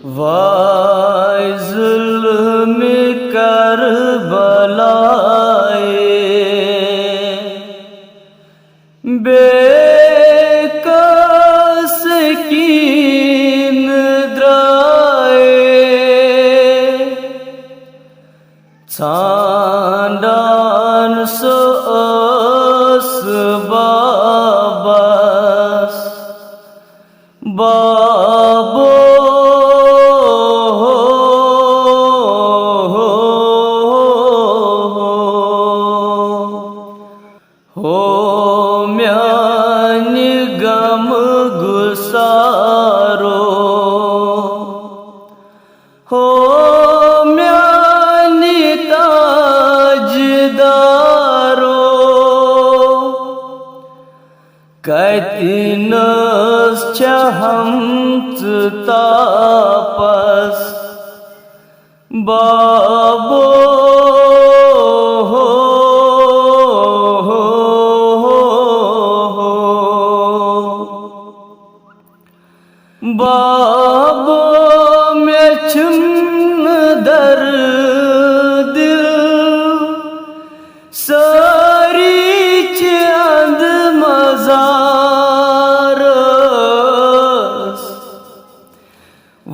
वाय ज़ुल्म करबलाए बेकस कीन द्राए छांडान सो बाबस बाबो हो म्यानि गम गुसारो हो म्यानि ताजदारो कैतिनस हम तापस बाबो बाबो में छुम दर दिल सारी चांद मज़ारस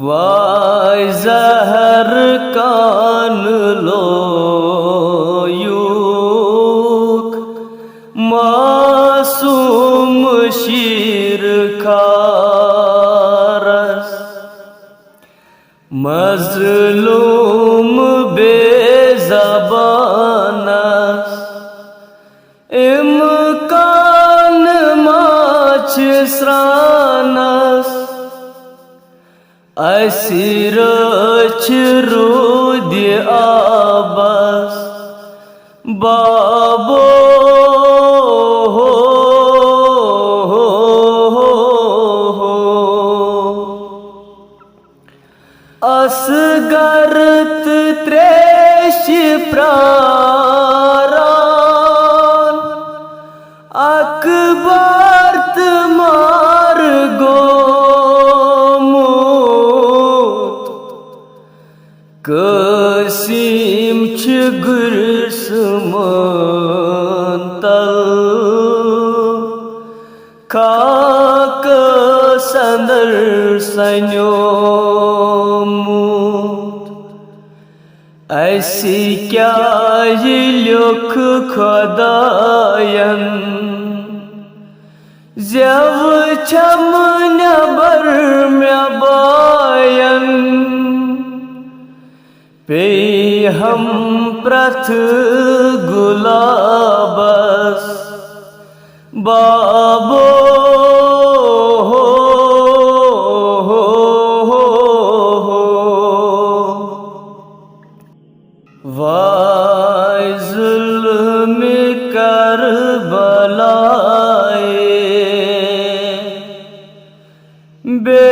वाय ज़हर कान लो युक मासूम शीर खारस मज़लूम बेज़बानस इमकान माच स्रानस असिरच रूद आबस बाबो असगरत त्रेश प्रारान अकबरत मार गोमुत कसीम छ गुरसमंतल खाक संदर सन्योमुत ऐसी क्या ये लुख खुदायन जब छम नबर में बायन पे हम प्रथ गुलाबस बाबो वाय ज़ुल्म करबलाए बे